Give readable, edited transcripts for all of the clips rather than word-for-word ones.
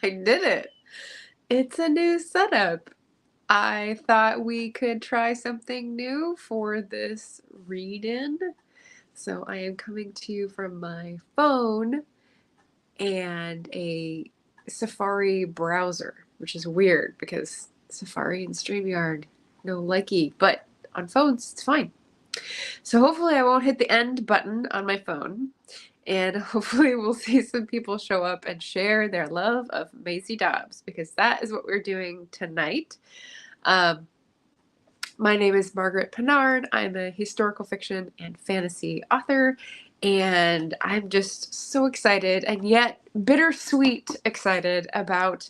I did it. It's a new setup. I thought we could try something new for this read-in. So I am coming to you from my phone and a Safari browser, which is weird because Safari and Streamyard, no likey, but on phones, it's fine. So hopefully I won't hit the end button on my phone, and hopefully we'll see some people show up and share their love of Maisie Dobbs, because that is what we're doing tonight. My name is Margaret Pinard. I'm a historical fiction and fantasy author, and I'm just so excited and yet bittersweet excited about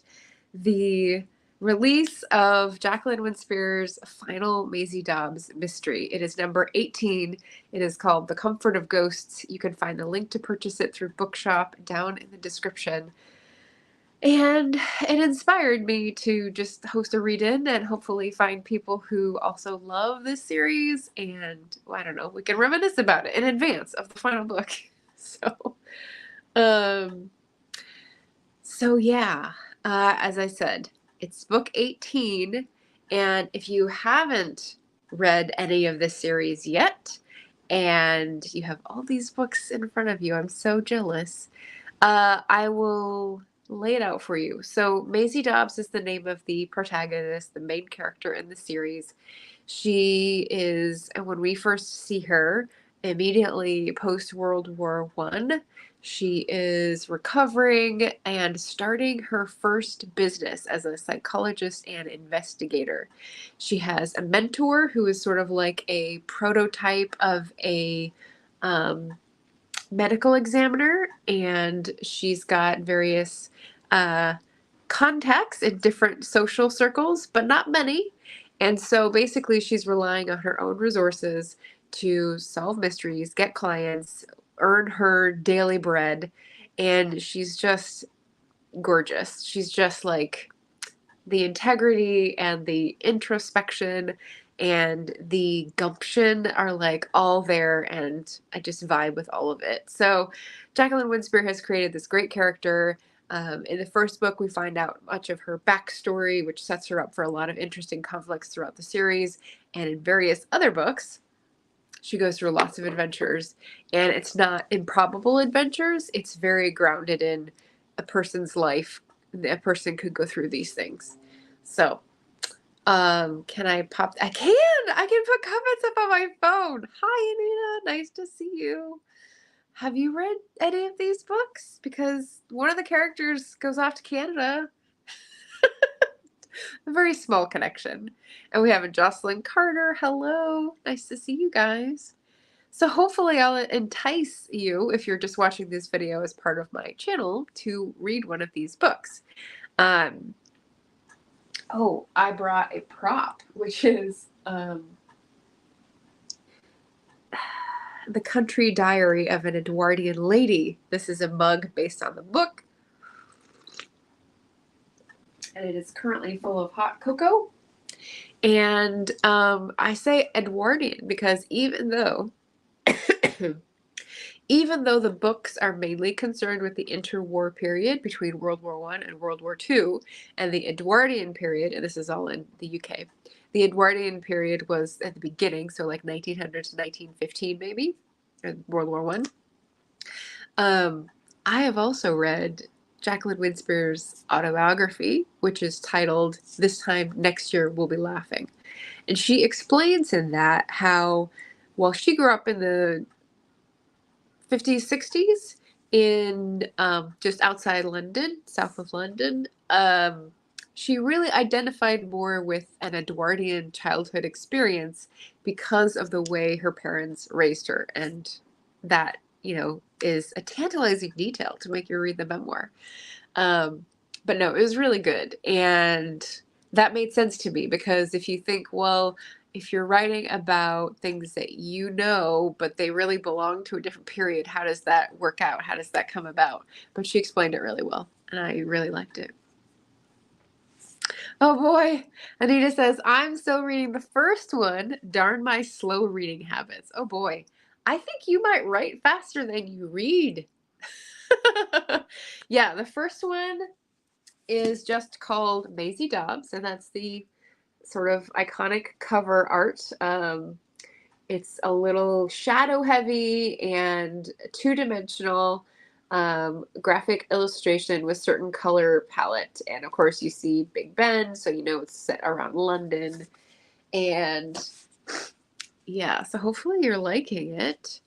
the release of Jacqueline WInspear's final Maisie Dobbs mystery. It is number 18. It is called The Comfort of Ghosts. You can find the link to purchase it through Bookshop down in the description. And it inspired me to just host a read-in and hopefully find people who also love this series, and well, I don't know, we can reminisce about it in advance of the final book. So yeah, as I said, it's book 18, and if you haven't read any of this series yet, and you have all these books in front of you, I'm so jealous. I will lay it out for you. So Maisie Dobbs is the name of the protagonist, the main character in the series. She is, and when we first see her, immediately post-World War I. She is recovering and starting her first business as a psychologist and investigator. She has a mentor who is sort of like a prototype of a medical examiner, and she's got various contacts in different social circles, but not many. And so basically she's relying on her own resources to solve mysteries, get clients, earn her daily bread, and she's just gorgeous. She's just like the integrity and the introspection and the gumption are like all there, and I just vibe with all of it. So Jacqueline WInspear has created this great character. In the first book, we find out much of her backstory, which sets her up for a lot of interesting conflicts throughout the series. And in various other books, she goes through lots of adventures, and it's not improbable adventures. It's very grounded in a person's life. A person could go through these things. So can I pop? I can put comments up on my phone. Hi, Anita. Nice to see you. Have you read any of these books? Because one of the characters goes off to Canada. A very small connection. And we have a Jocelyn Carter. Hello. Nice to see you guys. So hopefully I'll entice you, if you're just watching this video as part of my channel, to read one of these books. Oh, I brought a prop, which is The Country Diary of an Edwardian Lady. This is a mug based on the book, and it is currently full of hot cocoa. And I say Edwardian because even though the books are mainly concerned with the interwar period between World War I and World War II, and the Edwardian period, and this is all in the UK, the Edwardian period was at the beginning, so like 1900 to 1915 maybe, World War I. I have also read Jacqueline WInspear's autobiography, which is titled This Time Next Year We'll Be Laughing. And she explains in that how, while she grew up in the 50s, 60s, in just outside London, south of London, she really identified more with an Edwardian childhood experience because of the way her parents raised her. And that, you know, is a tantalizing detail to make you read the memoir. But no, it was really good. And that made sense to me, because if you think, well, if you're writing about things that you know, but they really belong to a different period, how does that work out? How does that come about? But she explained it really well, and I really liked it. Oh boy, Anita says, I'm still reading the first one. Darn my slow reading habits. Oh boy, I think you might write faster than you read. Yeah, the first one, is just called Maisie Dobbs, and that's the sort of iconic cover art. It's a little shadow heavy and two-dimensional graphic illustration with certain color palette. And of course you see Big Ben, so you know it's set around London. And yeah, so hopefully you're liking it.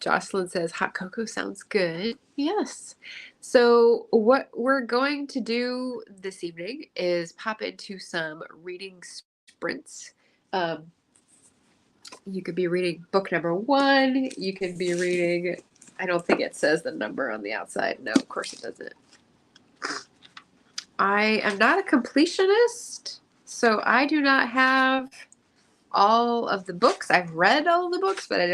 Jocelyn says hot cocoa sounds good. Yes. So what we're going to do this evening is pop into some reading sprints. You could be reading book number 1. You could be reading, I don't think it says the number on the outside. No, of course it doesn't. I am not a completionist, so I do not have all of the books. I've read all of the books, but I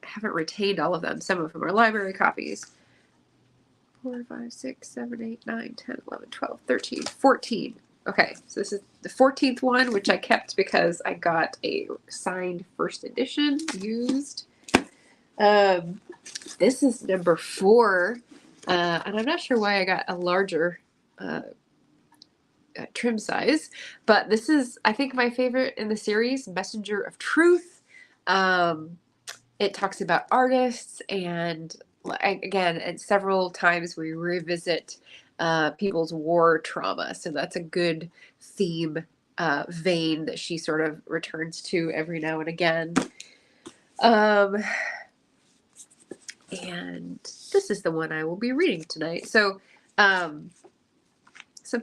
haven't retained all of them. Some of them are library copies. 4, 5, 6, 7, 8, 9, 10, 11, 12, 13, 14. Okay, so this is the 14th one, which I kept because I got a signed first edition used. This is number 4, and I'm not sure why I got a larger trim size, but this is, I think, my favorite in the series, Messenger of Truth. It talks about artists, and again, and several times we revisit people's war trauma. So that's a good theme vein that she sort of returns to every now and again. And this is the one I will be reading tonight. So some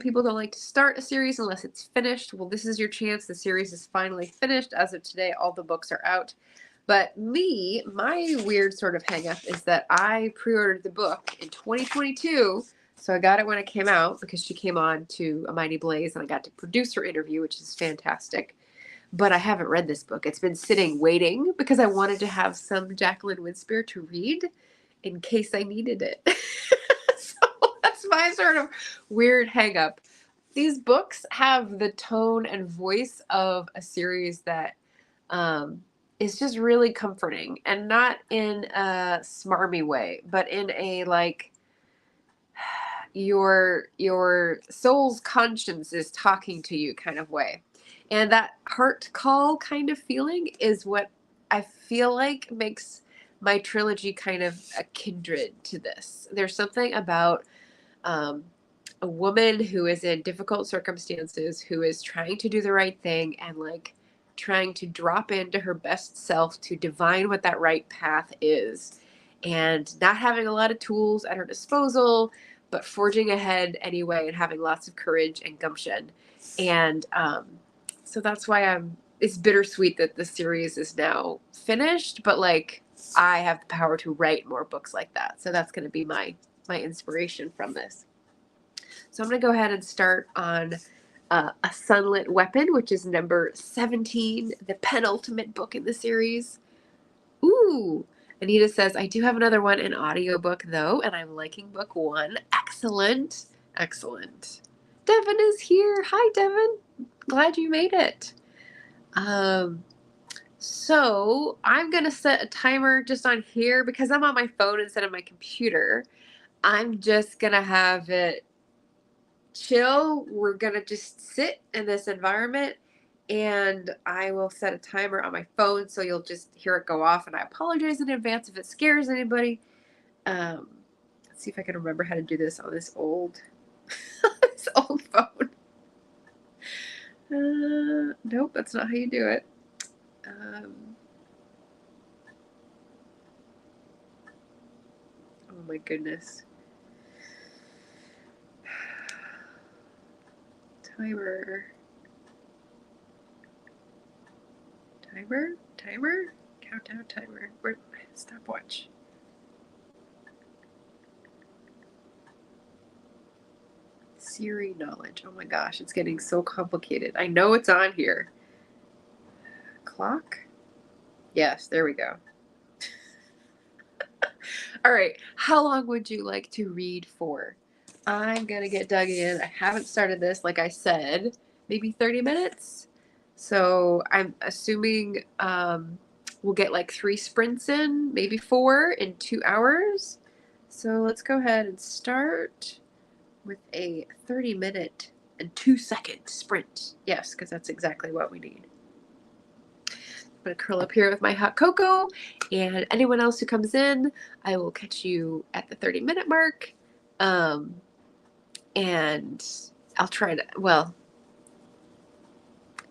people don't like to start a series unless it's finished. Well, this is your chance. The series is finally finished. As of today, all the books are out. But my weird sort of hang up is that I pre-ordered the book in 2022. So I got it when it came out because she came on to A Mighty Blaze and I got to produce her interview, which is fantastic. But I haven't read this book. It's been sitting waiting because I wanted to have some Jacqueline WInspear to read in case I needed it. So that's my sort of weird hang up. These books have the tone and voice of a series that is just really comforting, and not in a smarmy way, but in a like your soul's conscience is talking to you kind of way. And that heart call kind of feeling is what I feel like makes my trilogy kind of a kindred to this. There's something about a woman who is in difficult circumstances, who is trying to do the right thing and like trying to drop into her best self to divine what that right path is, and not having a lot of tools at her disposal, but forging ahead anyway and having lots of courage and gumption. And so that's why it's bittersweet that the series is now finished, but like I have the power to write more books like that. So that's going to be my inspiration from this. So I'm going to go ahead and start on A Sunlit Weapon, which is number 17, the penultimate book in the series. Ooh, Anita says, I do have another one in audiobook though, and I'm liking book 1. Excellent. Excellent. Devin is here. Hi, Devin. Glad you made it. So I'm going to set a timer just on here because I'm on my phone instead of my computer. I'm just going to have it chill. We're going to just sit in this environment, and I will set a timer on my phone so you'll just hear it go off, and I apologize in advance if it scares anybody. Let's see if I can remember how to do this on this old phone. Nope, that's not how you do it. Oh my goodness. Timer, countdown timer, stopwatch. Siri knowledge. Oh my gosh, it's getting so complicated. I know it's on here. Clock? Yes, there we go. All right, how long would you like to read for? I'm gonna get dug in. I haven't started this, like I said, maybe 30 minutes. So I'm assuming we'll get like 3 sprints in, maybe 4 in 2 hours. So let's go ahead and start with a 30-minute and 2-second sprint. Yes, because that's exactly what we need. I'm going to curl up here with my hot cocoa, and anyone else who comes in, I will catch you at the 30-minute mark. And I'll try to, well,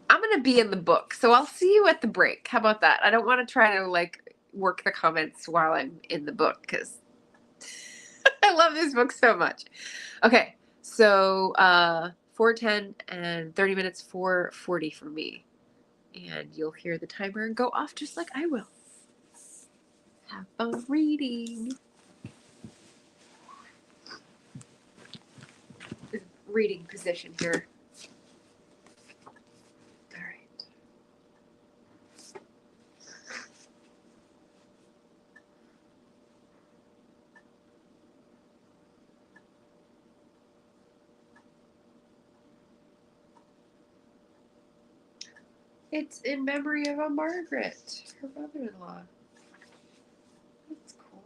I'm going to be in the book, so I'll see you at the break. How about that? I don't want to try to like work the comments while I'm in the book because I love this book so much. Okay, so 4:10 and 30 minutes, 4:40 for me. And you'll hear the timer go off just like I will. Have fun reading. Reading position here. All right. It's in memory of a Margaret, her mother-in-law. That's cool.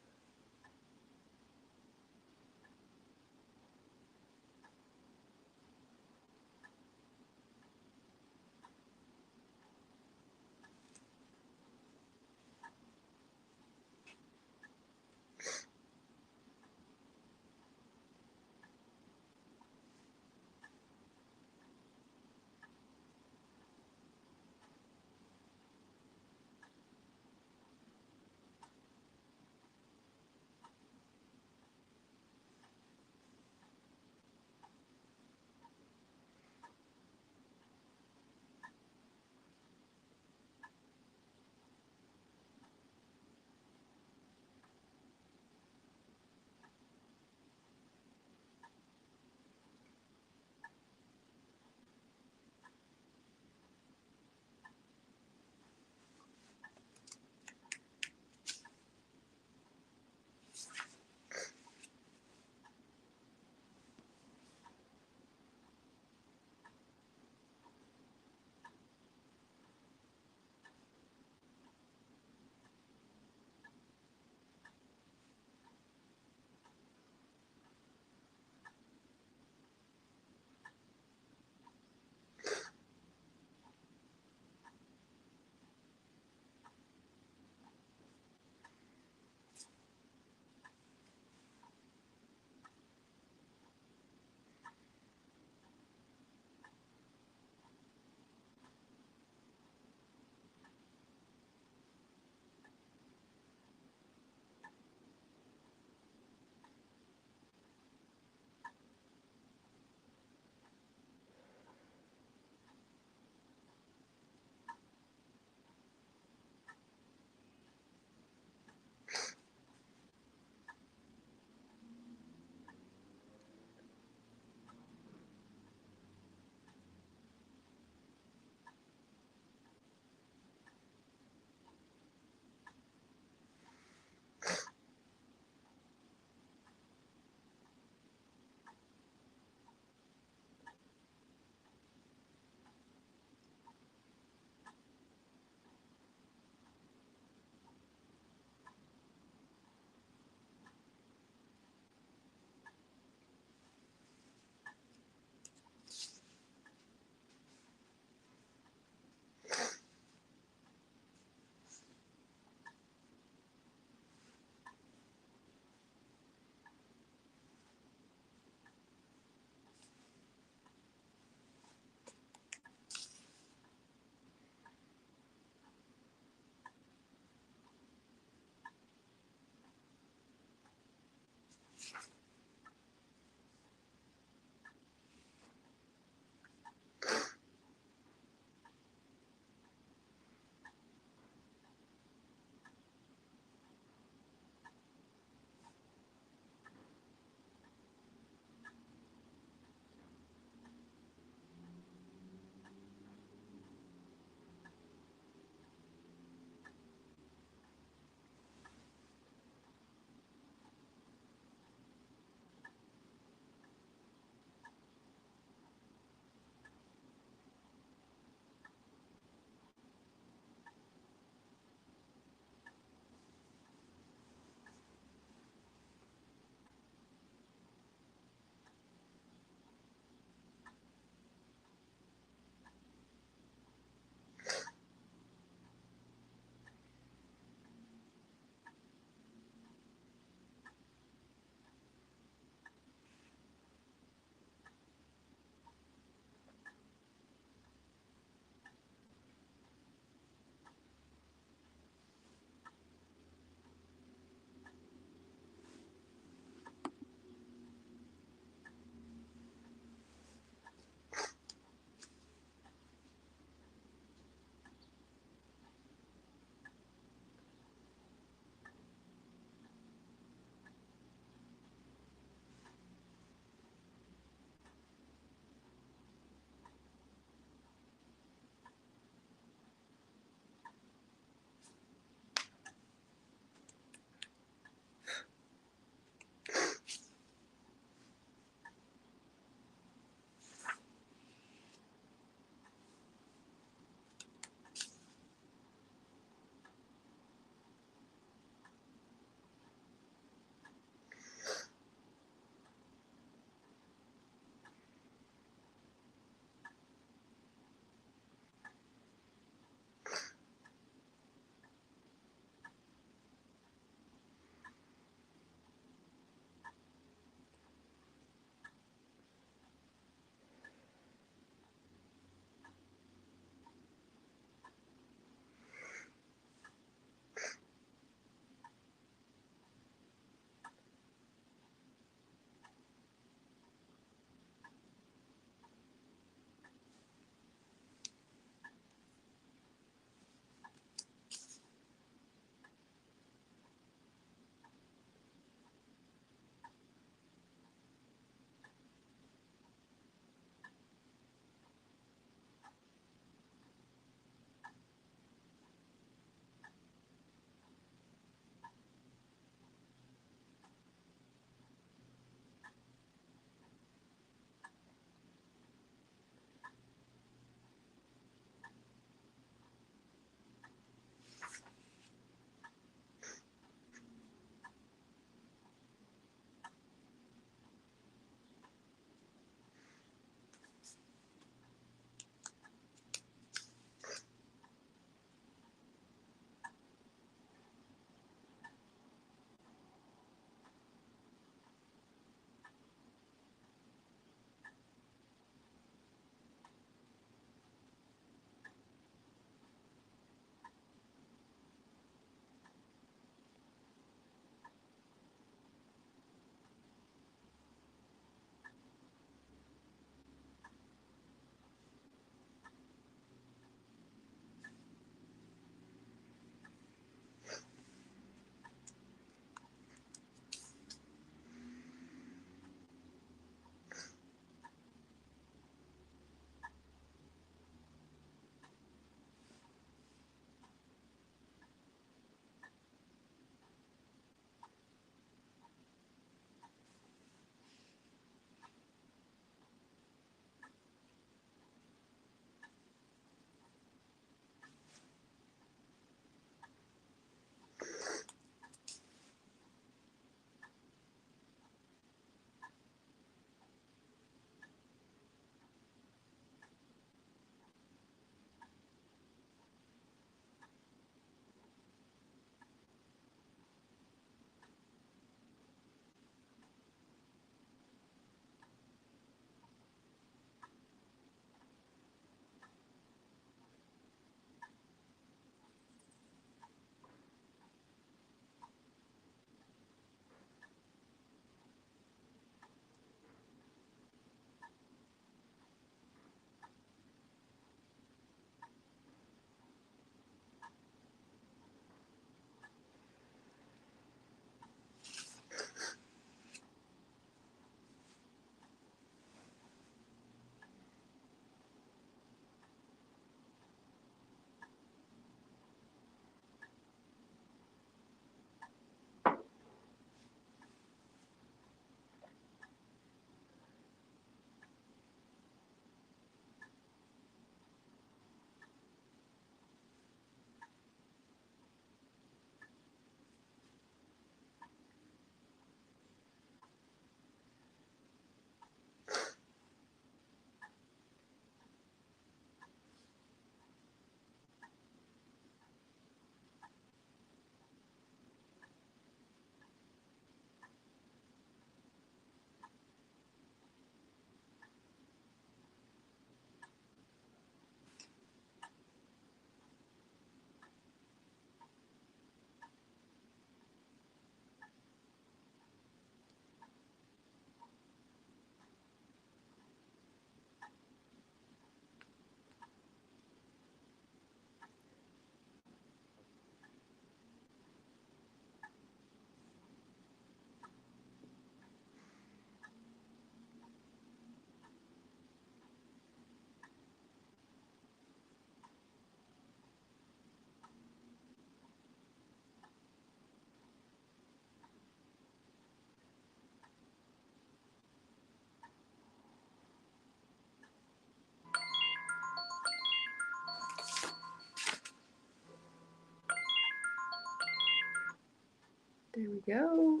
There we go.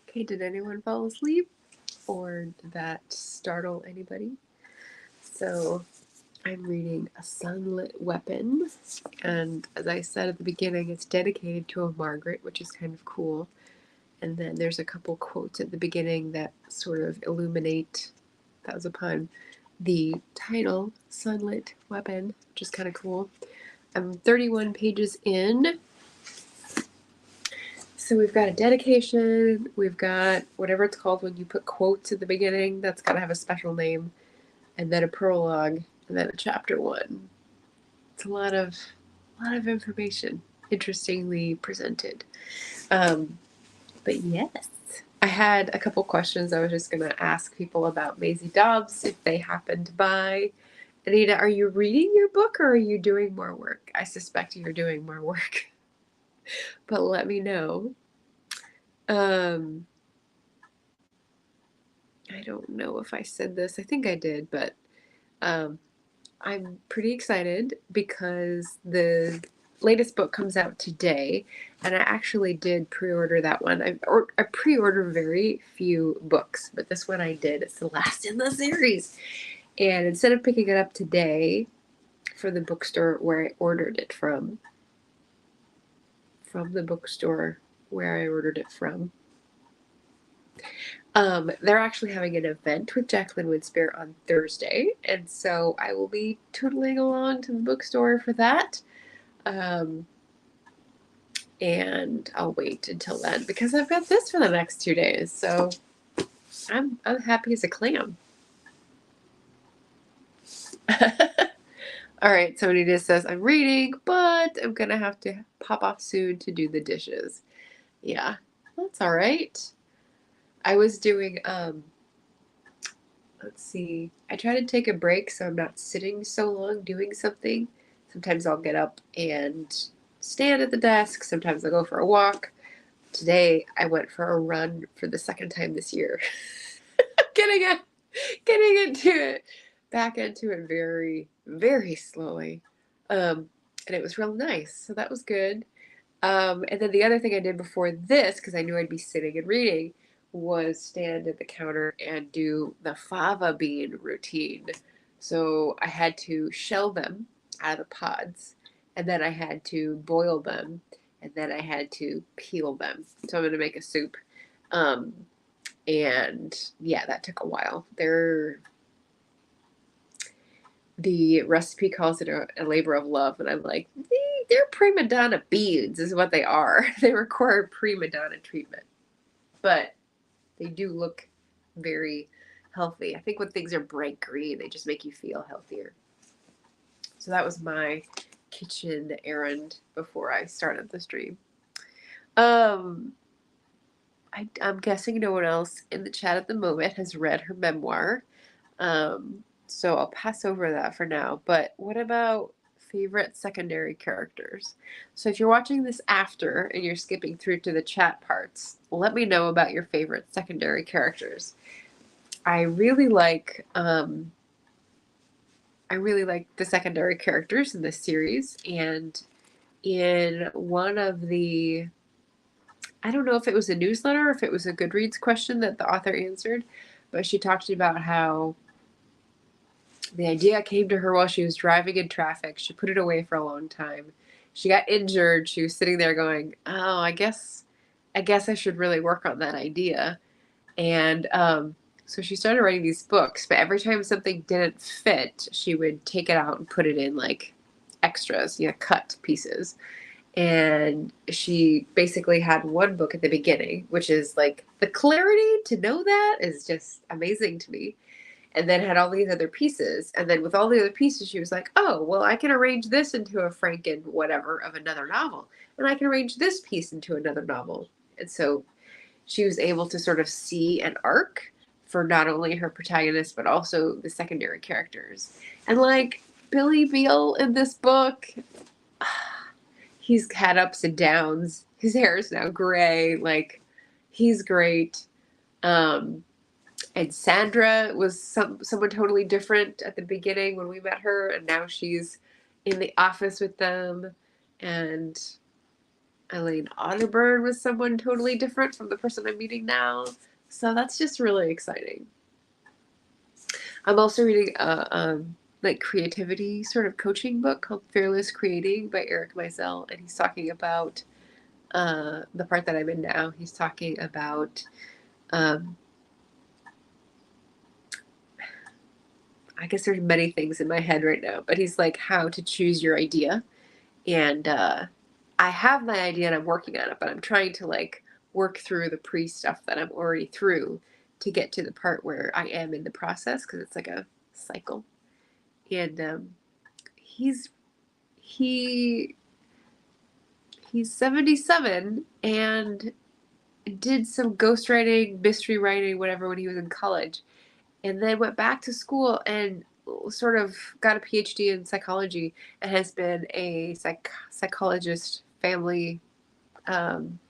Okay, did anyone fall asleep? Or did that startle anybody? So I'm reading A Sunlit Weapon, and as I said at the beginning, it's dedicated to a Margaret, which is kind of cool. And then there's a couple quotes at the beginning that sort of illuminate, that was a pun, the title, Sunlit Weapon, which is kind of cool. I'm 31 pages in. So we've got a dedication, we've got whatever it's called when you put quotes at the beginning, that's got to have a special name, and then a prologue, and then a chapter 1. It's a lot of information, interestingly presented. But yes, I had a couple questions I was just going to ask people about Maisie Dobbs if they happened by. Anita, are you reading your book or are you doing more work? I suspect you're doing more work, but let me know. I don't know if I said this. I think I did, but I'm pretty excited because the latest book comes out today, and I actually did pre-order that one. I pre-order very few books, but this one I did. It's the last in the series. And instead of picking it up today for the bookstore where I ordered it from the bookstore where I ordered it from, they're actually having an event with Jacqueline WInspear on Thursday, and so I will be tootling along to the bookstore for that. And I'll wait until then because I've got this for the next 2 days, so I'm happy as a clam. All right, so Anita says, I'm reading, but I'm gonna have to pop off soon to do the dishes. Yeah, that's all right. I was doing, let's see, I try to take a break so I'm not sitting so long doing something. Sometimes I'll get up and stand at the desk. Sometimes I'll go for a walk. Today, I went for a run for the second time this year. getting into it, back into it very, very slowly. And it was real nice. So that was good. And then the other thing I did before this, because I knew I'd be sitting and reading, was stand at the counter and do the fava bean routine. So I had to shell them out of the pods, and then I had to boil them, and then I had to peel them. So I'm going to make a soup. And yeah, that took a while. The recipe calls it a labor of love, and I'm like, they're prima donna beans is what they are. They require prima donna treatment, but they do look very healthy. I think when things are bright green, they just make you feel healthier. So that was my kitchen errand before I started the stream. I'm guessing no one else in the chat at the moment has read her memoir. So I'll pass over that for now. But what about favorite secondary characters? So if you're watching this after and you're skipping through to the chat parts, let me know about your favorite secondary characters. I really like the secondary characters in this series, and in one of the, I don't know if it was a newsletter or if it was a Goodreads question that the author answered, but she talked about how the idea came to her while she was driving in traffic. She put it away for a long time. She got injured. She was sitting there going, oh, I guess I should really work on that idea. And so she started writing these books, but every time something didn't fit, she would take it out and put it in like extras, cut pieces. And she basically had one book at the beginning, which is like the clarity to know that is just amazing to me. And then had all these other pieces. And then with all the other pieces, she was like, oh, well, I can arrange this into a Franken whatever of another novel. And I can arrange this piece into another novel. And so she was able to sort of see an arc for not only her protagonist, but also the secondary characters. And like Billy Beale in this book, he's had ups and downs. His hair is now gray. Like, he's great. And Sandra was someone totally different at the beginning when we met her, and now she's in the office with them. And Elaine Audubon was someone totally different from the person I'm meeting now. So that's just really exciting. I'm also reading a like creativity sort of coaching book called Fearless Creating by Eric Meisel, and he's talking about the part that I'm in now. He's talking about I guess there's many things in my head right now, but he's like how to choose your idea. And I have my idea and I'm working on it, but I'm trying to like work through the pre-stuff that I'm already through to get to the part where I am in the process, because it's like a cycle. And he's 77 and did some ghostwriting, mystery writing, whatever, when he was in college, and then went back to school and sort of got a PhD in psychology and has been a psychologist family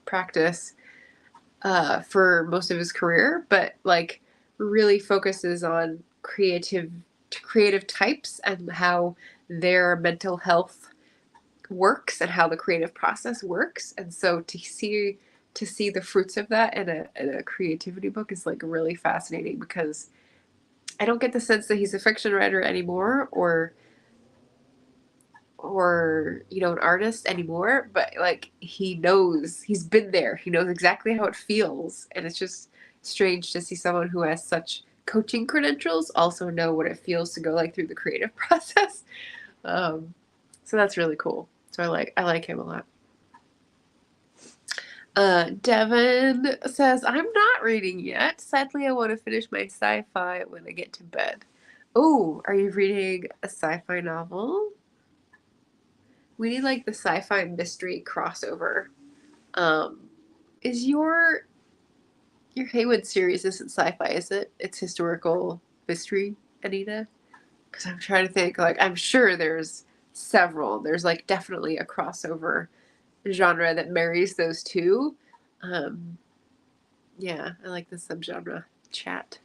practice for most of his career, but like really focuses on creative types and how their mental health works and how the creative process works. And so to see the fruits of that in a creativity book is like really fascinating, because I don't get the sense that he's a fiction writer anymore, or an artist anymore, but like he's been there. He knows exactly how it feels, and it's just strange to see someone who has such coaching credentials also know what it feels to go like through the creative process. So that's really cool. So I like him a lot. Devin says, I'm not reading yet. Sadly, I want to finish my sci-fi when I get to bed. Oh, are you reading a sci-fi novel? We need like the sci-fi mystery crossover. Is your Haywood series isn't sci-fi, is it? It's historical mystery, Anita? Because I'm trying to think, like, I'm sure there's several. There's like definitely a crossover genre that marries those two. Yeah, I like the subgenre chat.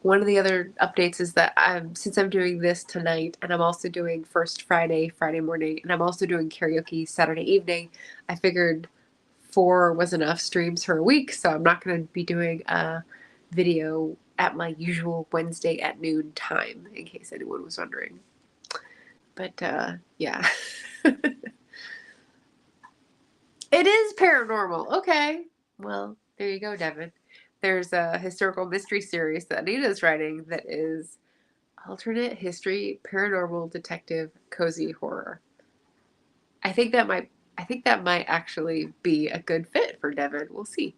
One of the other updates is that since I'm doing this tonight, and I'm also doing First Friday morning, and I'm also doing karaoke Saturday evening, I figured 4 was enough streams for a week, so I'm not going to be doing a video at my usual Wednesday at noon time, in case anyone was wondering. But yeah. It is paranormal. Okay. Well, there you go, Devin. There's a historical mystery series that Anita's writing that is alternate history, paranormal, detective, cozy horror. I think that might actually be a good fit for Devin. We'll see.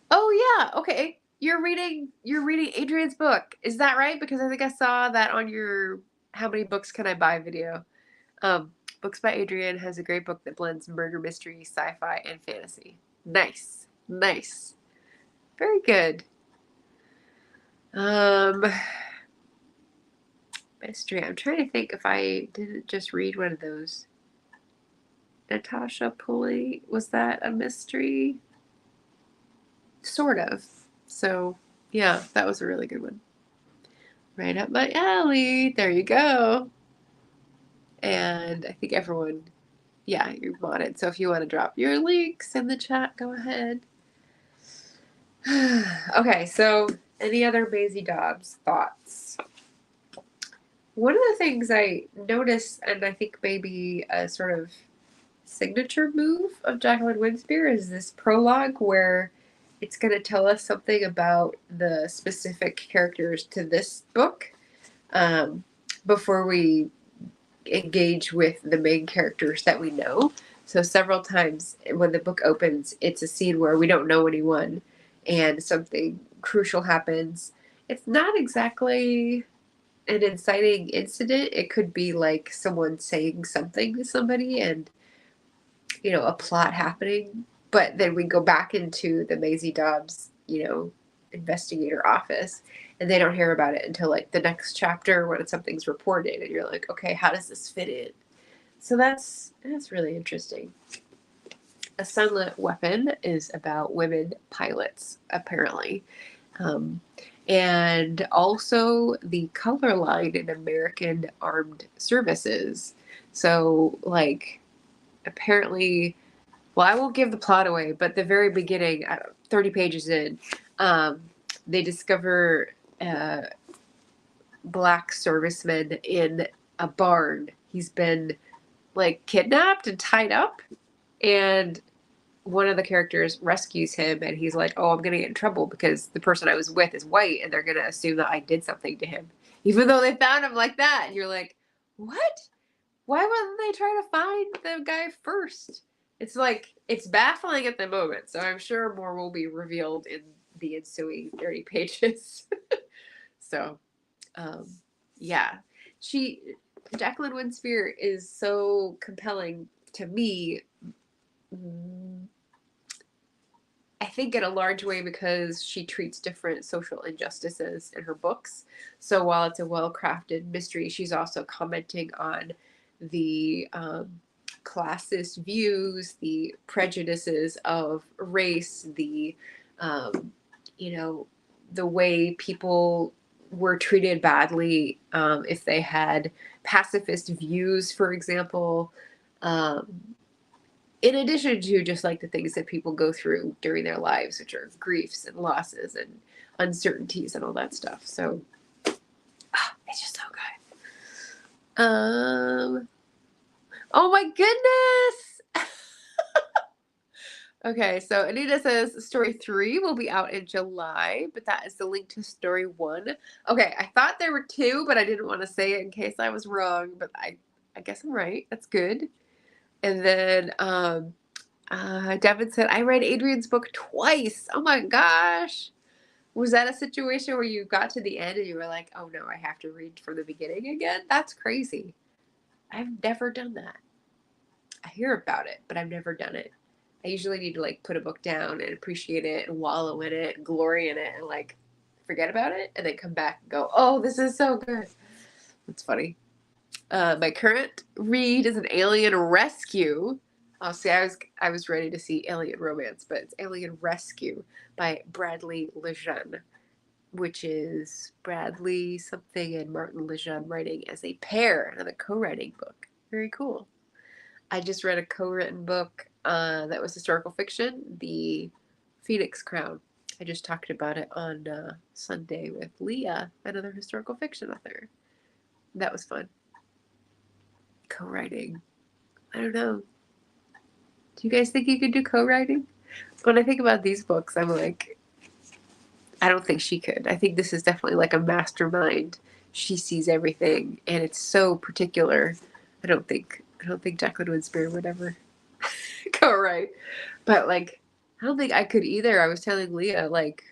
Oh yeah, okay. You're reading Adrian's book. Is that right? Because I think I saw that on your How Many Books Can I Buy video. Books by Adrian has a great book that blends murder mystery, sci-fi, and fantasy. Nice. Nice. Very good. Mystery. I'm trying to think if I didn't just read one of those. Natasha Pulley, was that a mystery? Sort of. So, yeah, that was a really good one. Right up my alley. There you go. And I think everyone, yeah, you're modded. So if you want to drop your links in the chat, go ahead. Okay, so any other Maisie Dobbs thoughts? One of the things I noticed, and I think maybe a sort of signature move of Jacqueline WInspear, is this prologue where it's going to tell us something about the specific characters to this book before we engage with the main characters that we know. So several times when the book opens, it's a scene where we don't know anyone and something crucial happens. It's not exactly an inciting incident. It could be like someone saying something to somebody and, a plot happening. But then we go back into the Maisie Dobbs, investigator office, and they don't hear about it until like the next chapter when something's reported, and you're like, okay, how does this fit in? So that's really interesting. A Sunlit Weapon is about women pilots, apparently. and also the color line in American Armed Services. So, like, apparently, well, I won't give the plot away, but the very beginning, 30 pages in, they discover black serviceman in a barn. He's been, like, kidnapped and tied up, and one of the characters rescues him, and he's like, oh, I'm gonna get in trouble because the person I was with is white, and they're gonna assume that I did something to him, even though they found him like that. And you're like, what? Why wouldn't they try to find the guy first? It's like, it's baffling at the moment, so I'm sure more will be revealed in the ensuing 30 pages. So, yeah, Jacqueline WInspear is so compelling to me. I think in a large way because she treats different social injustices in her books. So while it's a well-crafted mystery, she's also commenting on the classist views, the prejudices of race, the the way people were treated badly if they had pacifist views, for example. In addition to just like the things that people go through during their lives, which are griefs and losses and uncertainties and all that stuff. So it's just so good. Oh my goodness. Okay, so Anita says story 3 will be out in July, but that is the link to story 1. Okay, I thought there were 2, but I didn't want to say it in case I was wrong, but I guess I'm right. That's good. And then Devin said, I read Adrian's book twice. Oh my gosh. Was that a situation where you got to the end and you were like, oh no, I have to read from the beginning again? That's crazy. I've never done that. I hear about it, but I've never done it. I usually need to like put a book down and appreciate it and wallow in it and glory in it and like forget about it and then come back and go, oh, this is so good. That's funny. My current read is an alien rescue. Oh, see, I was ready to see alien romance, but it's Alien Rescue by Bradley Lejeune, which is Bradley something and Martin Lejeune writing as a pair, another co-writing book. Very cool. I just read a co-written book that was historical fiction, The Phoenix Crown. I just talked about it on Sunday with Leah, another historical fiction author. That was fun. Co-writing. I don't know. Do you guys think you could do co-writing? When I think about these books, I'm like, I don't think she could. I think this is definitely like a mastermind. She sees everything, and it's so particular. I don't think Jacqueline WInspear would ever co-write. But like, I don't think I could either. I was telling Leah, like,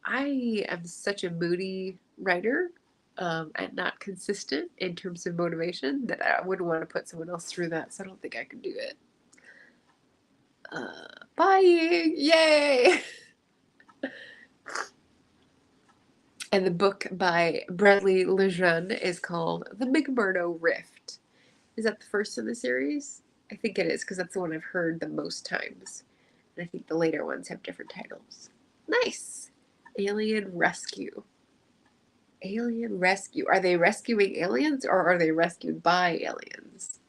I am such a moody writer and not consistent in terms of motivation that I wouldn't want to put someone else through that. So I don't think I could do it. Buying, yay! And the book by Bradley Lejeune is called The McMurdo Rift. Is that the first in the series? I think it is, because that's the one I've heard the most times. And I think the later ones have different titles. Nice. Alien Rescue. Alien Rescue. Are they rescuing aliens or are they rescued by aliens?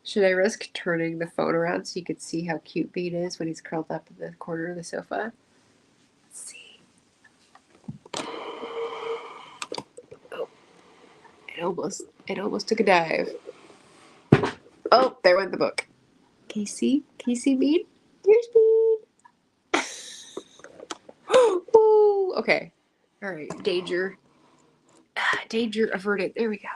Should I risk turning the phone around so you could see how cute Bean is when he's curled up in the corner of the sofa? Let's see. Oh, it almost took a dive. Oh, there went the book. Can you see Bean? Here's Bean. Ooh, okay. All right, danger. Danger averted. There we go.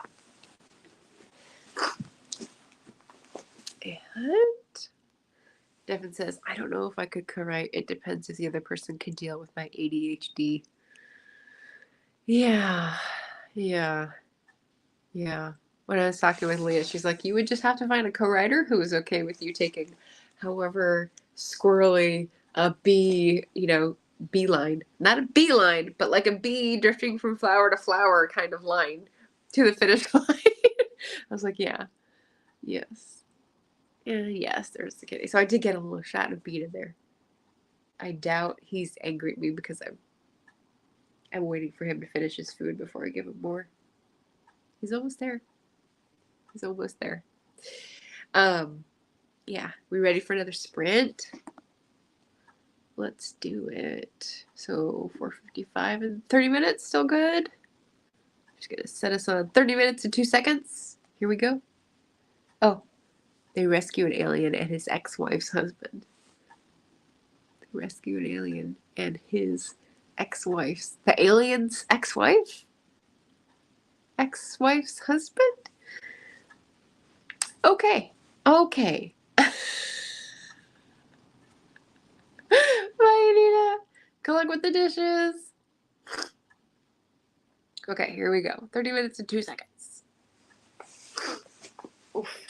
And Devin says, I don't know if I could co-write. It depends if the other person can deal with my ADHD. Yeah. When I was talking with Leah, she's like, you would just have to find a co-writer who is okay with you taking however squirrely a bee, beeline. Not a beeline, but like a bee drifting from flower to flower kind of line to the finish line. I was like, yeah. Yes. Yes, there's the kitty. So I did get a little shot of Bean in there. I doubt he's angry at me because I'm waiting for him to finish his food before I give him more. He's almost there. He's almost there. Yeah, we ready for another sprint? Let's do it. So 4:55 and 30 minutes, still good? Just gonna set us on 30 minutes and 2 seconds. Here we go. Oh, they rescue an alien and his ex-wife's husband. They rescue an alien and his ex-wife's. The alien's ex-wife? Ex-wife's husband? Okay. Okay. Bye, Anita. Good luck with the dishes. Okay, here we go. 30 minutes and 2 seconds. Oof.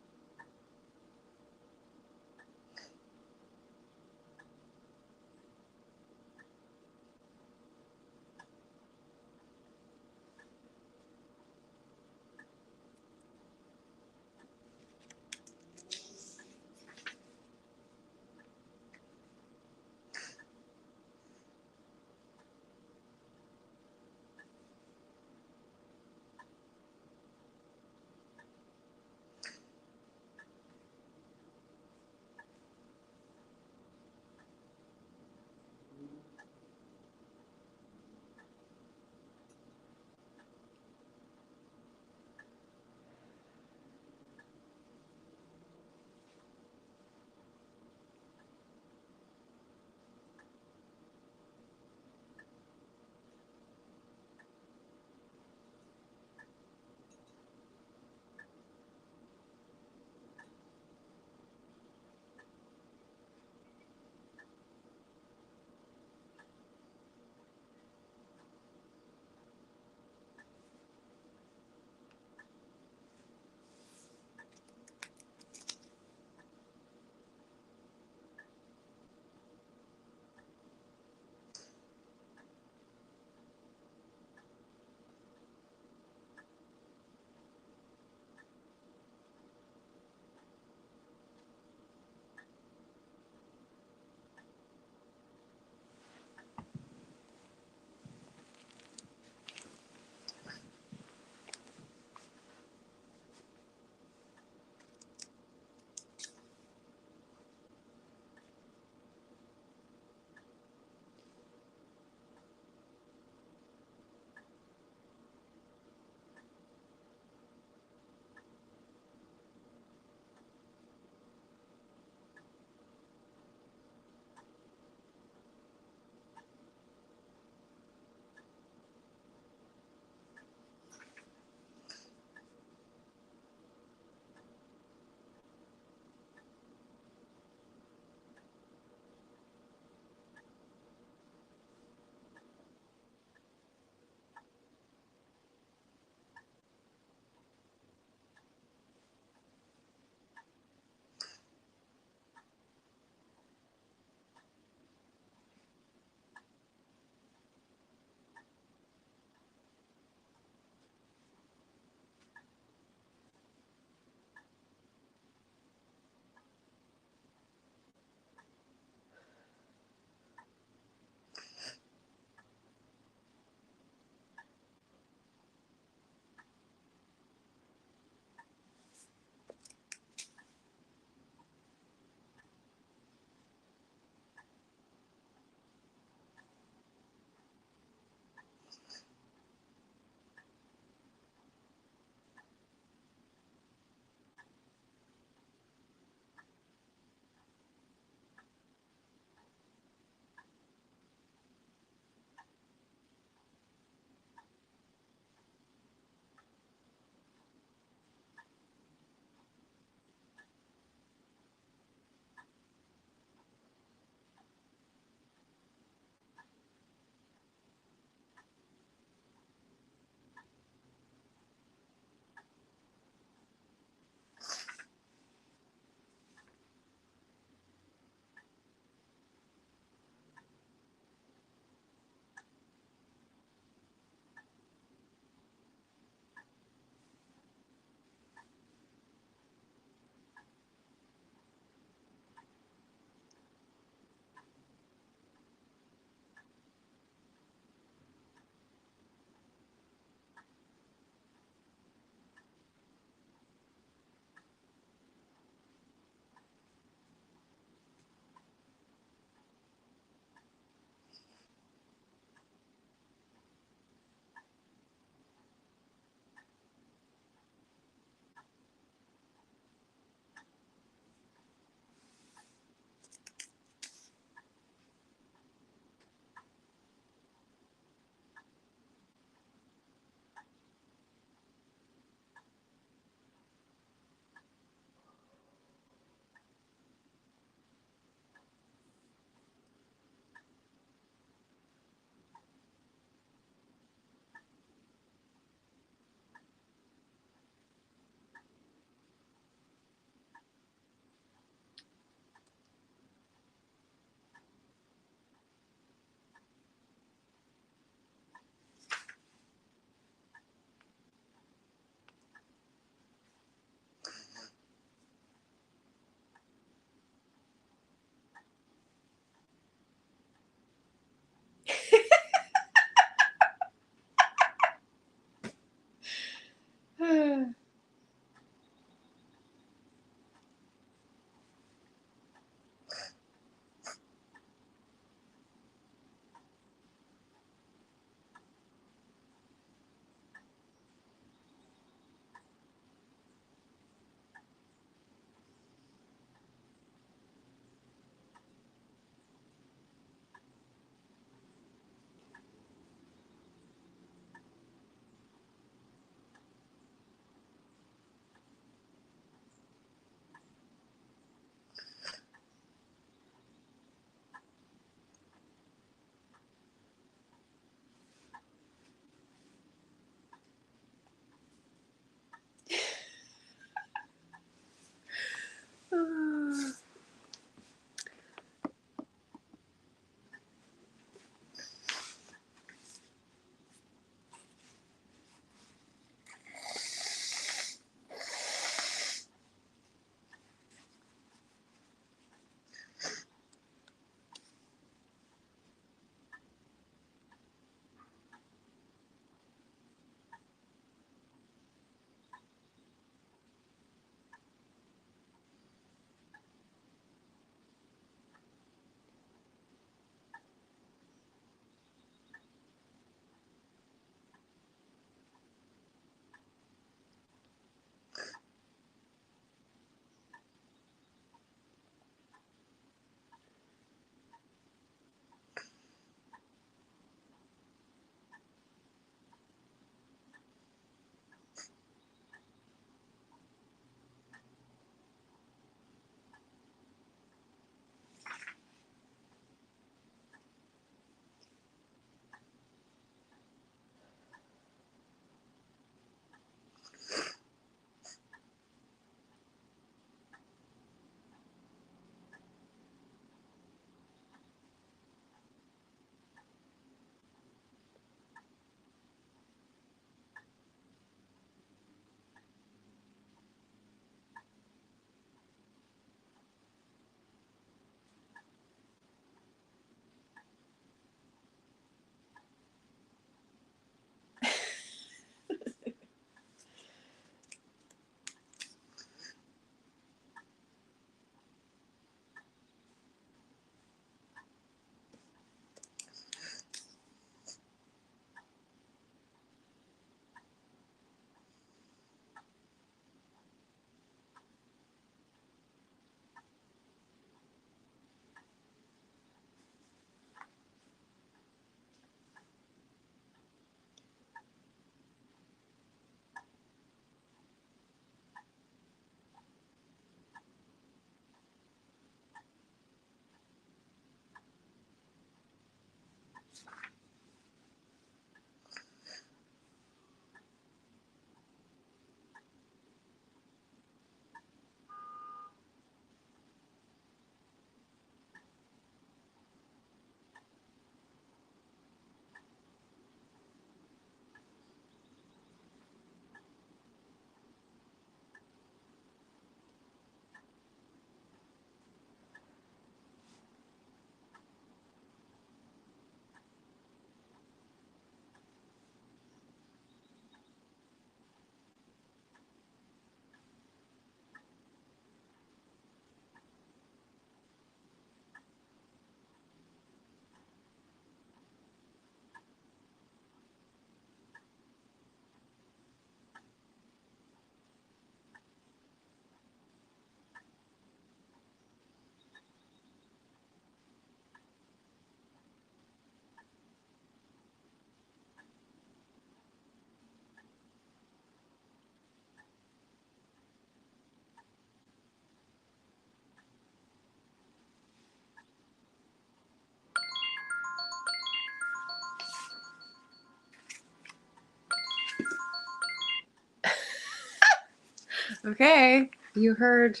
Okay, you heard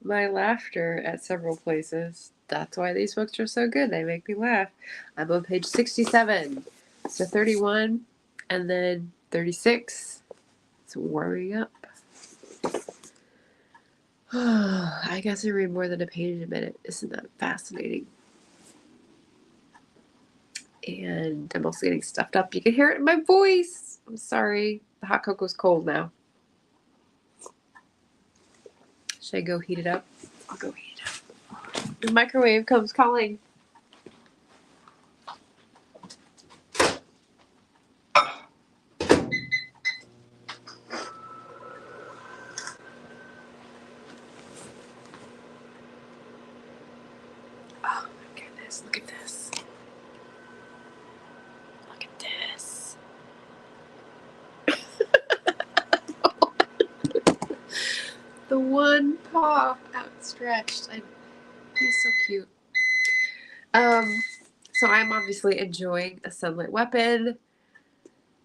my laughter at several places. That's why these books are so good. They make me laugh. I'm on page 67. So 31 and then 36. It's warming up. I guess I read more than a page a minute. Isn't that fascinating? And I'm also getting stuffed up. You can hear it in my voice. I'm sorry. The hot cocoa's cold now. Should I go heat it up? I'll go heat it up. The microwave comes calling. Oh my goodness, look at this. Look at this. The one paw outstretched. He's so cute. So I'm obviously enjoying A Sunlit Weapon.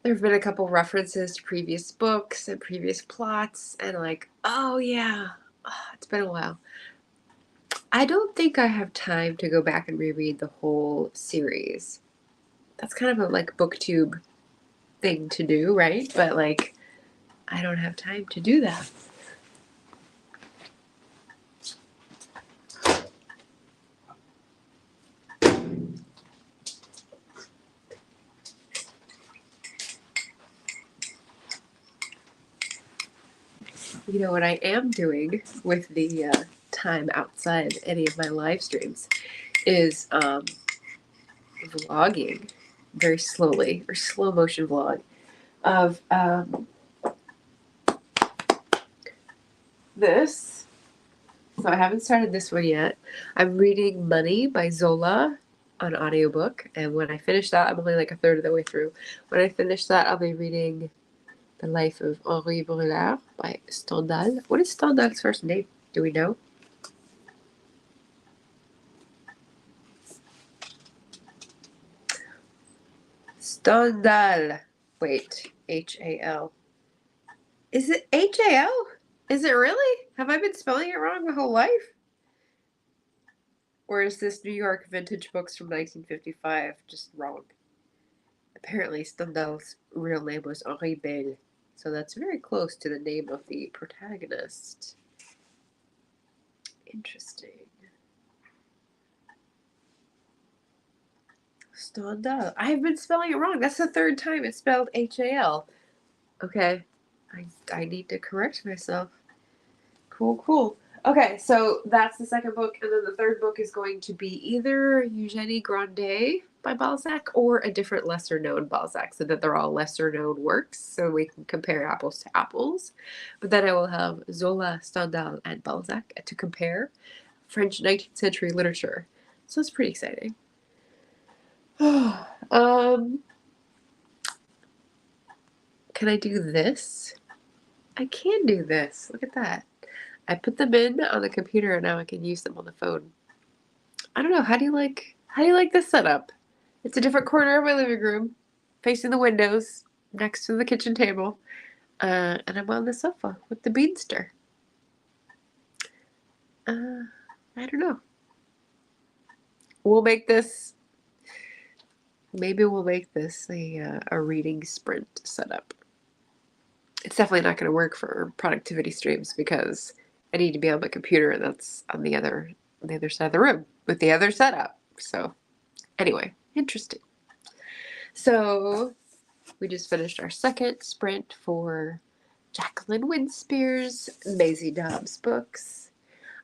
There have been a couple references to previous books and previous plots, and like, oh yeah, it's been a while. I don't think I have time to go back and reread the whole series. That's kind of a like Booktube thing to do, right? But like, I don't have time to do that. You know what I am doing with the time outside any of my live streams is vlogging very slowly, or slow motion vlog of this. So I haven't started this one yet. I'm reading Money by Zola on audiobook, and when I finish that, I'm only like a third of the way through. When I finish that, I'll be reading The Life of Henri Brulard by Stendhal. What is Stendhal's first name? Do we know? Stendhal. Wait, H-A-L. Is it H-A-L? Is it really? Have I been spelling it wrong my whole life? Or is this New York vintage books from 1955 just wrong? Apparently Stendhal's real name was Henri Bell, so that's very close to the name of the protagonist. Interesting. Stendhal. I've been spelling it wrong. That's the third time it's spelled H-A-L. Okay. I need to correct myself. Cool. Okay, so that's the second book, and then the third book is going to be either Eugénie Grandet by Balzac or a different lesser-known Balzac, so that they're all lesser-known works, so we can compare apples to apples. But then I will have Zola, Stendhal, and Balzac to compare French 19th century literature. So it's pretty exciting. Can I do this? I can do this. Look at that. I put them in on the computer and now I can use them on the phone. I don't know, how do you like this setup? It's a different corner of my living room, facing the windows, next to the kitchen table. And I'm on the sofa with the beanster. I don't know. Maybe we'll make this a reading sprint setup. It's definitely not going to work for productivity streams because I need to be on my computer, and that's on the other side of the room with the other setup. So anyway, interesting. So we just finished our second sprint for Jacqueline WInspear's Maisie Dobbs books.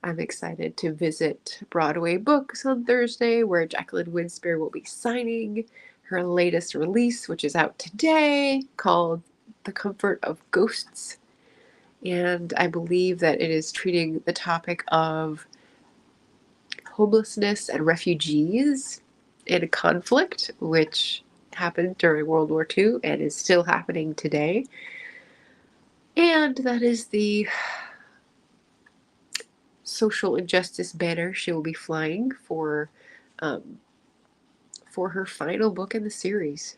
I'm excited to visit Broadway Books on Thursday, where Jacqueline WInspear will be signing her latest release, which is out today, called The Comfort of Ghosts. And I believe that it is treating the topic of homelessness and refugees in a conflict, which happened during World War II and is still happening today. And that is the social injustice banner she will be flying for her final book in the series.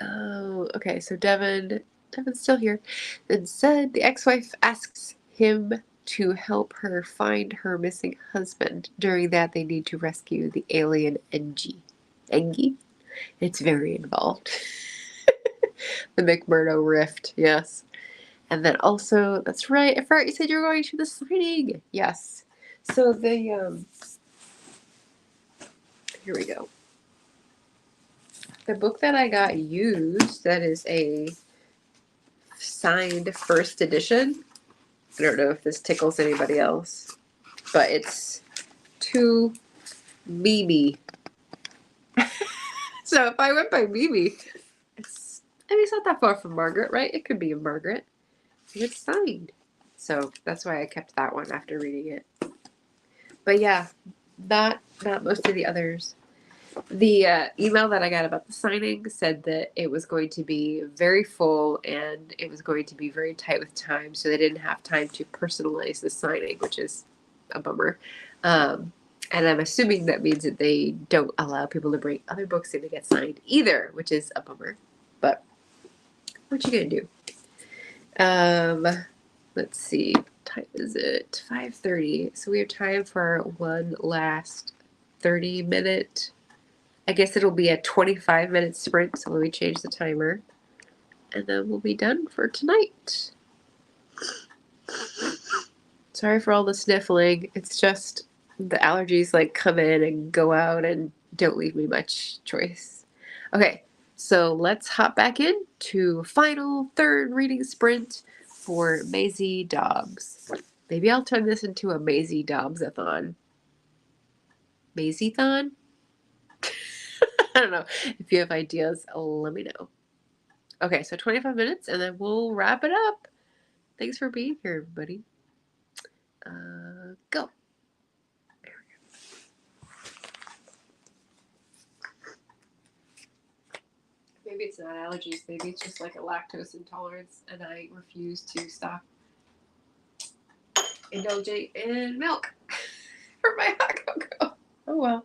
Oh, okay. So Devin Devin's still here. Then said the ex-wife asks him to help her find her missing husband. During that, they need to rescue the alien Engie. Engie? It's very involved. The McMurdo rift, yes. And then also, that's right, I forgot you said you were going to the signing. Yes. So the, here we go. The book that I got used, that is a signed first edition. I don't know if this tickles anybody else, but it's to Mimi. So if I went by Mimi, it's not that far from Margaret, right? It could be a Margaret. And it's signed. So that's why I kept that one after reading it. But yeah, not most of the others. The email that I got about the signing said that it was going to be very full and it was going to be very tight with time, so they didn't have time to personalize the signing, which is a bummer. And I'm assuming that means that they don't allow people to bring other books in to get signed either, which is a bummer. But what you gonna do? Let's see. What time is it? 5:30. So we have time for one last 30-minute. I guess it'll be a 25-minute sprint, so let me change the timer. And then we'll be done for tonight. Sorry for all the sniffling. It's just the allergies like come in and go out and don't leave me much choice. Okay, so let's hop back in to final third reading sprint for Maisie Dobbs. Maybe I'll turn this into a Maisie Dobbs-a-thon. Maisie-thon? I don't know. If you have ideas, let me know. Okay, so 25 minutes and then we'll wrap it up. Thanks for being here, everybody. Go. There we go. Maybe it's not allergies. Maybe it's just like a lactose intolerance and I refuse to stop indulging in milk for my hot cocoa. Oh well.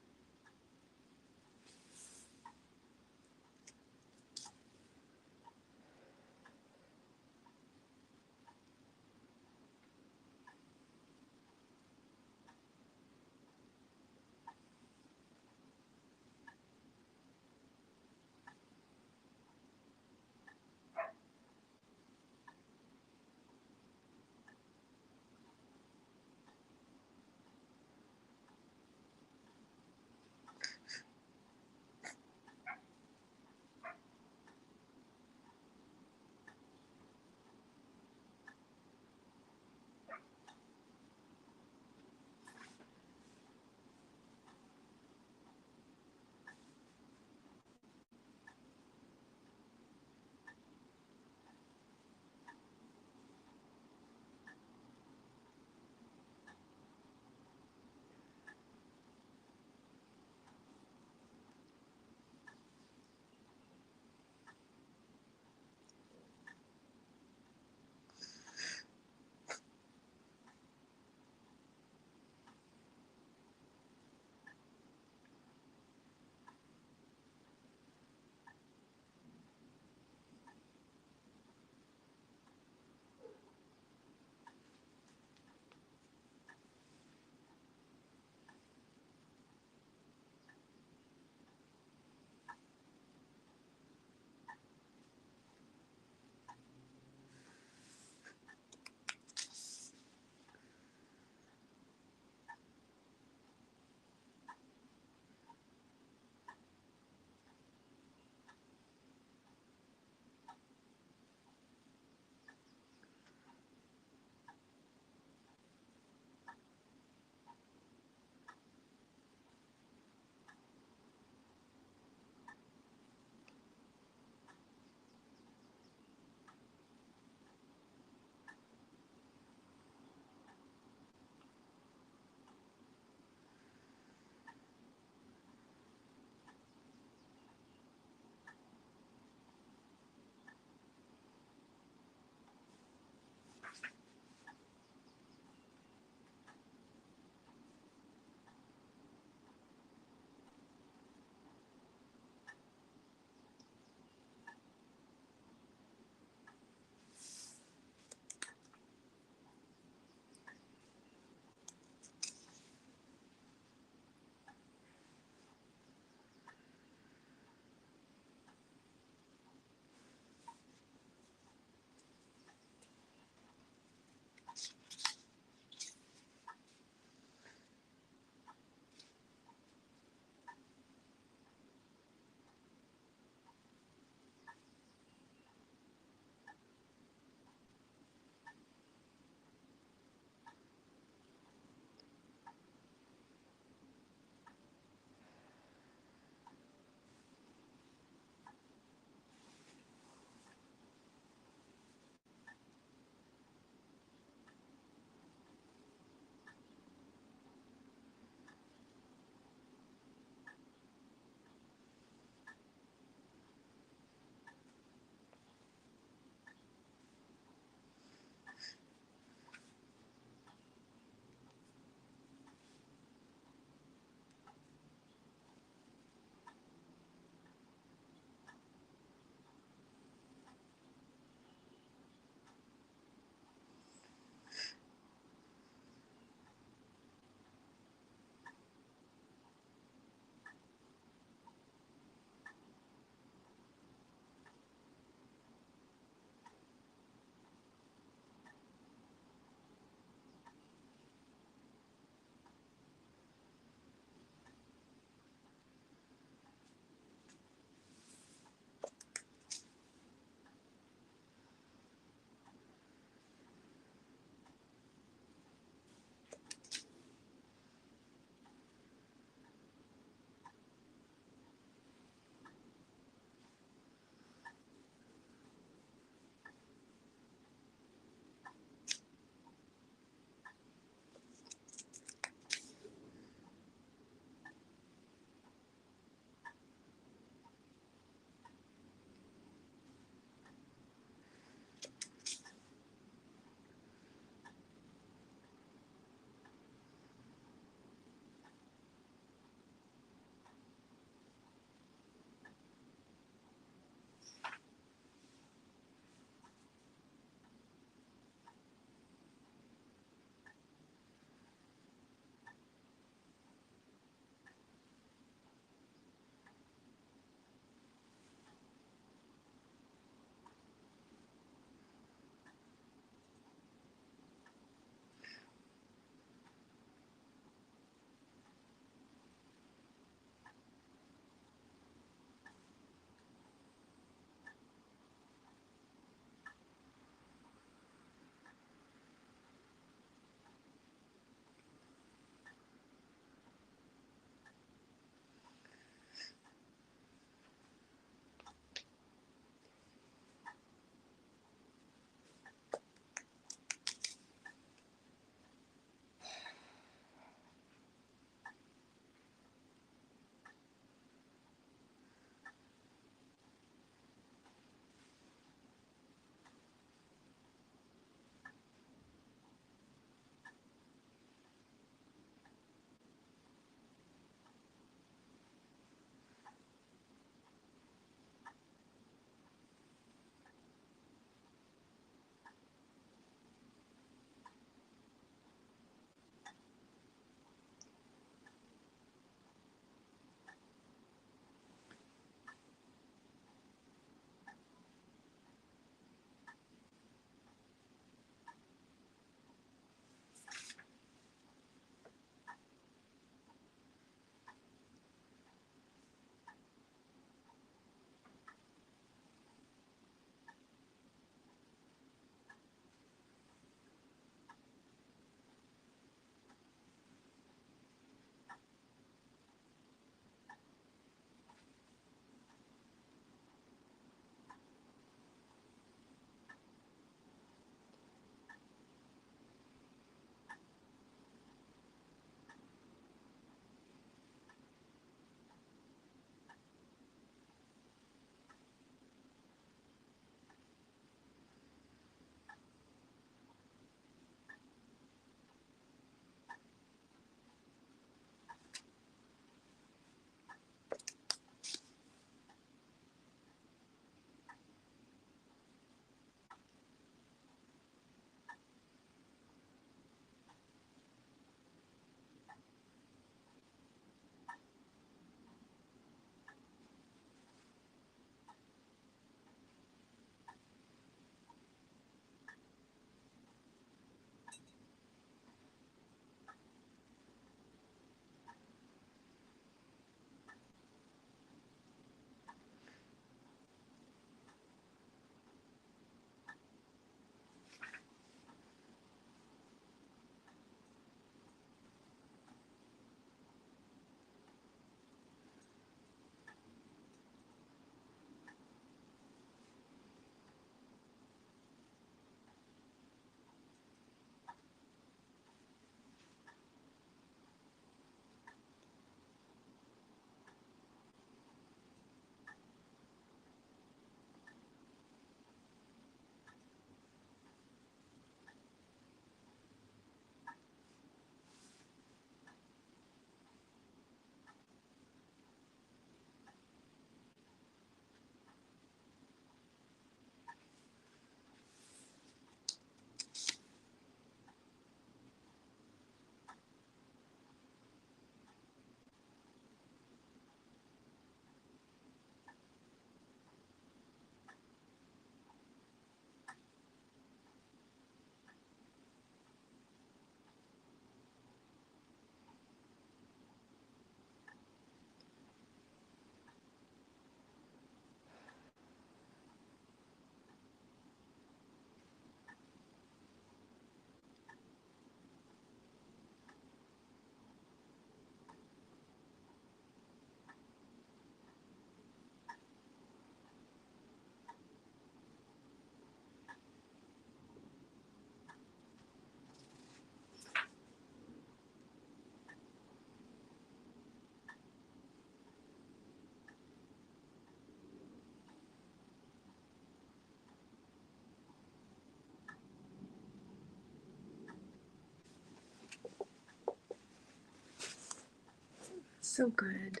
So good.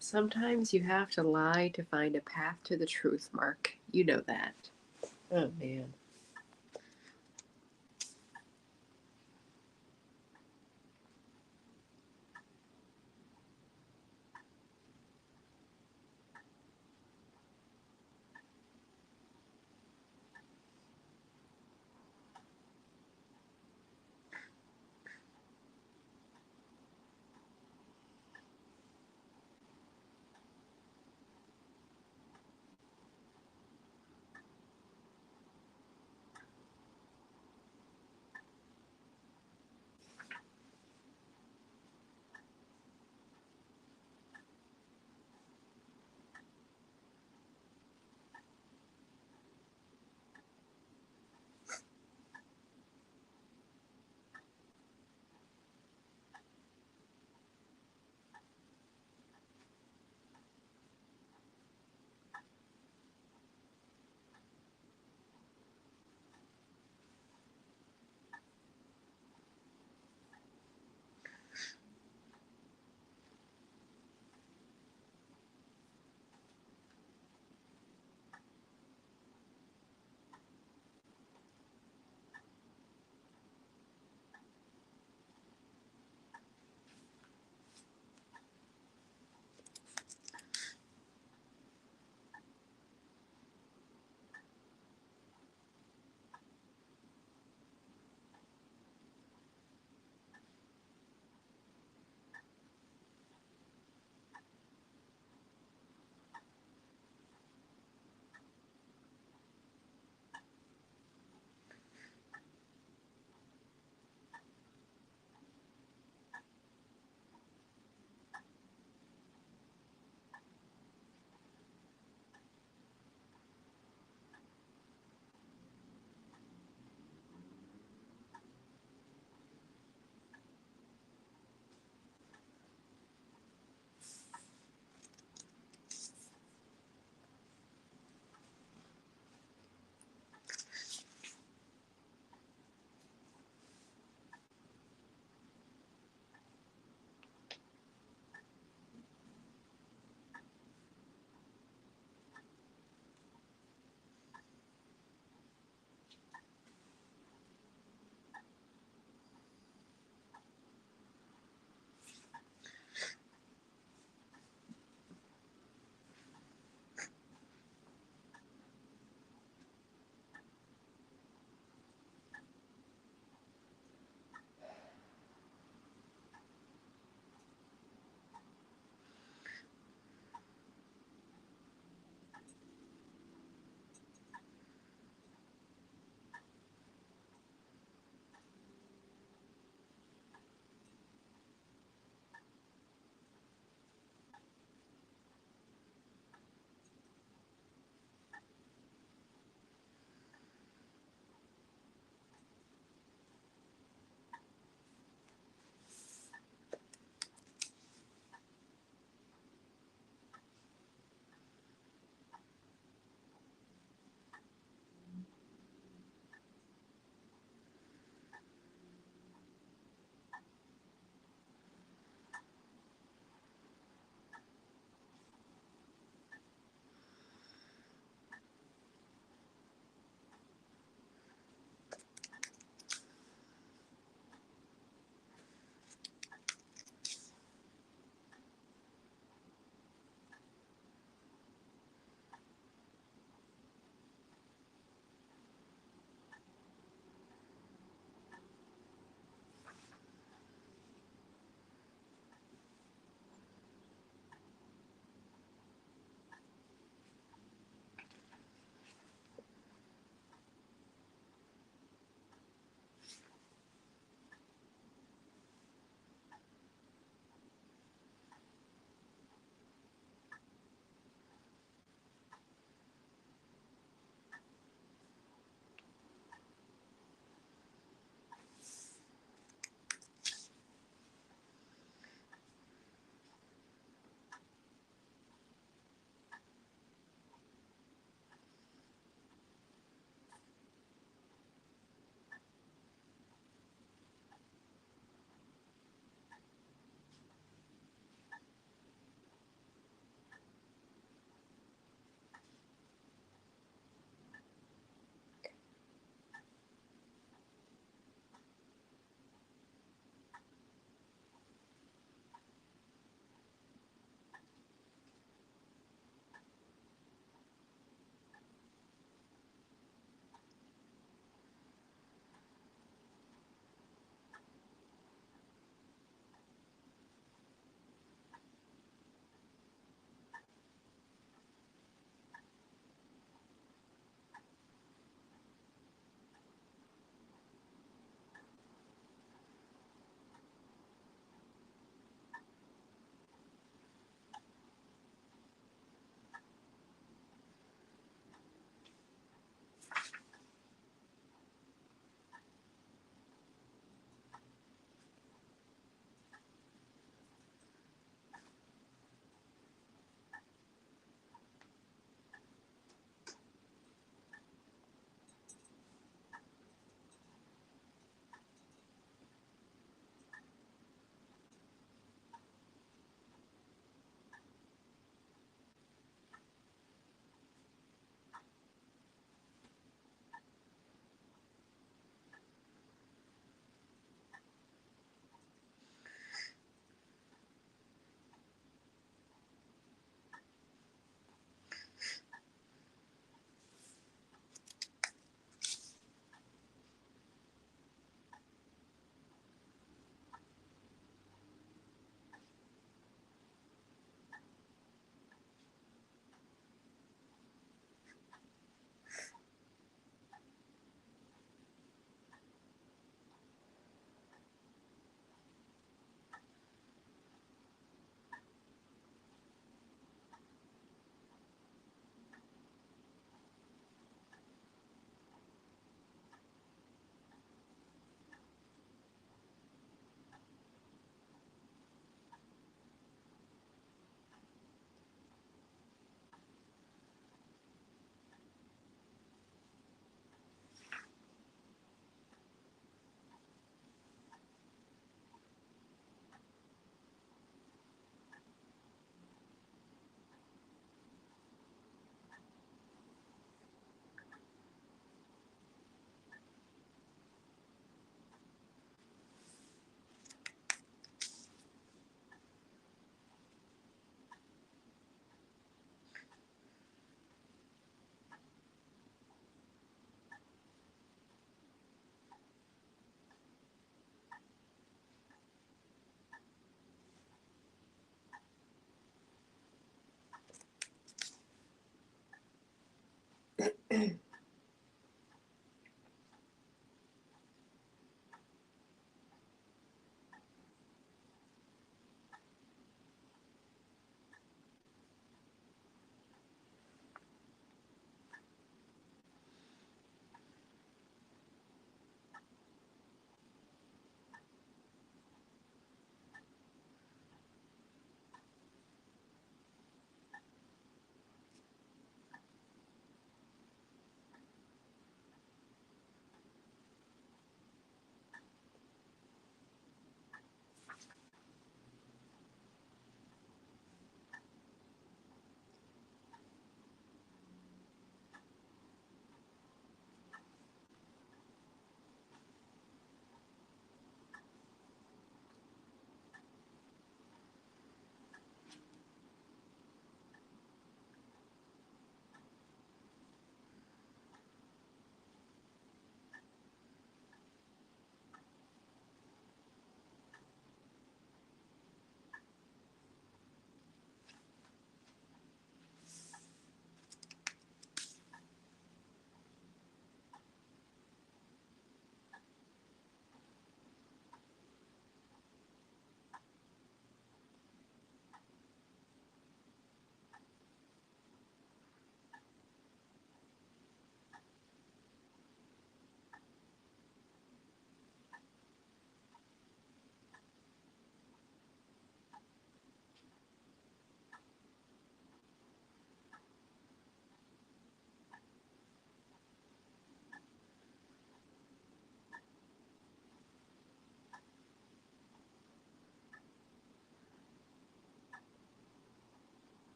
Sometimes you have to lie to find a path to the truth, Mark. You know that. Oh, man.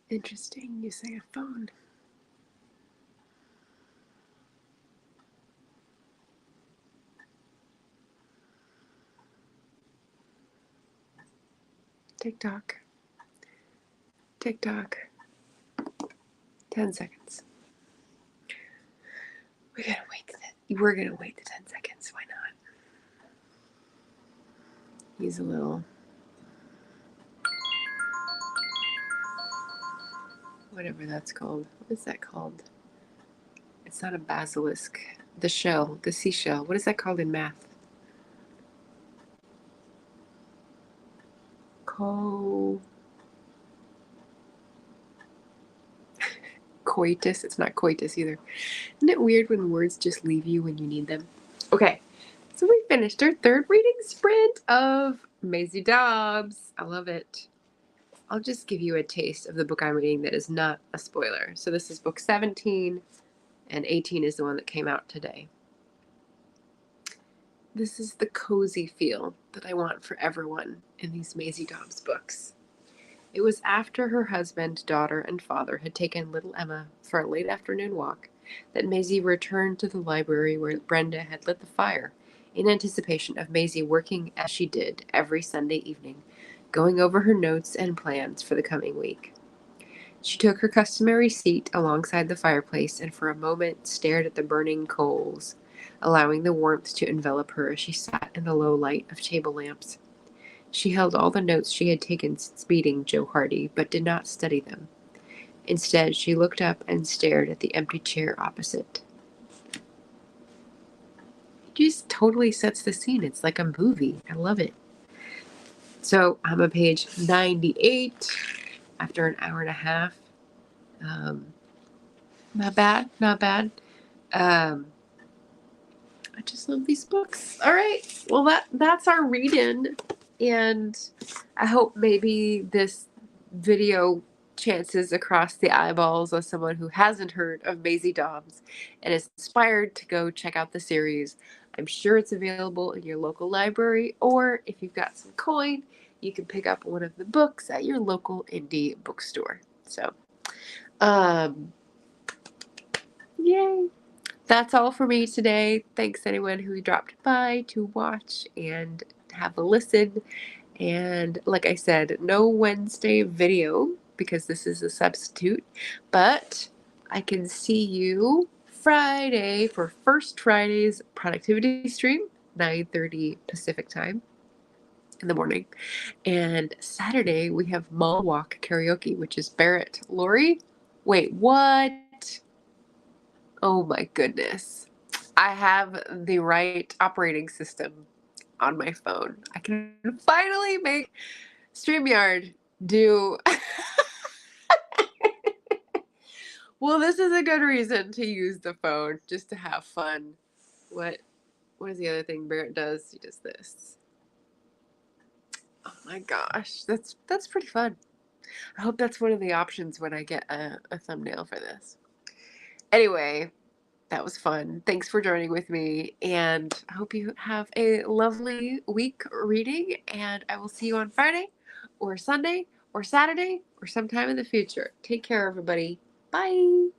Interesting, using a phone. TikTok. TikTok. 10 seconds. We're gonna wait the 10 seconds. Why not? Use a little, whatever that's called. What is that called? It's not a basilisk. The shell, the seashell. What is that called in math? Coitus. It's not coitus either. Isn't it weird when words just leave you when you need them? Okay, so we finished our third reading sprint of Maisie Dobbs. I love it. I'll just give you a taste of the book I'm reading that is not a spoiler. So this is book 17, and 18 is the one that came out today. This is the cozy feel that I want for everyone in these Maisie Dobbs books. It was after her husband, daughter, and father had taken little Emma for a late afternoon walk that Maisie returned to the library where Brenda had lit the fire, in anticipation of Maisie working as she did every Sunday evening, going over her notes and plans for the coming week. She took her customary seat alongside the fireplace and for a moment stared at the burning coals, allowing the warmth to envelop her as she sat in the low light of table lamps. She held all the notes she had taken since meeting Joe Hardy, but did not study them. Instead, she looked up and stared at the empty chair opposite. It just totally sets the scene. It's like a movie. I love it. So I'm on page 98 after an hour and a half. Not bad, not bad. I just love these books. All right, well that's our read-in, and I hope maybe this video chances across the eyeballs of someone who hasn't heard of Maisie Dobbs and is inspired to go check out the series. I'm sure it's available in your local library, or if you've got some coin, you can pick up one of the books at your local indie bookstore. So, yay! That's all for me today. Thanks anyone who dropped by to watch and have a listen. And like I said, no Wednesday video because this is a substitute, but I can see you Friday for First Friday's productivity stream, 9:30 Pacific time in the morning. And Saturday we have Mall Walk Karaoke, which is Barrett Laurie. Wait, what? Oh my goodness. I have the right operating system on my phone. I can finally make Streamyard do. Well, this is a good reason to use the phone, just to have fun. What is the other thing Barrett does? He does this. Oh my gosh, that's pretty fun. I hope that's one of the options when I get a thumbnail for this. Anyway, that was fun. Thanks for joining with me, and I hope you have a lovely week reading, and I will see you on Friday or Sunday or Saturday or sometime in the future. Take care, everybody. Bye.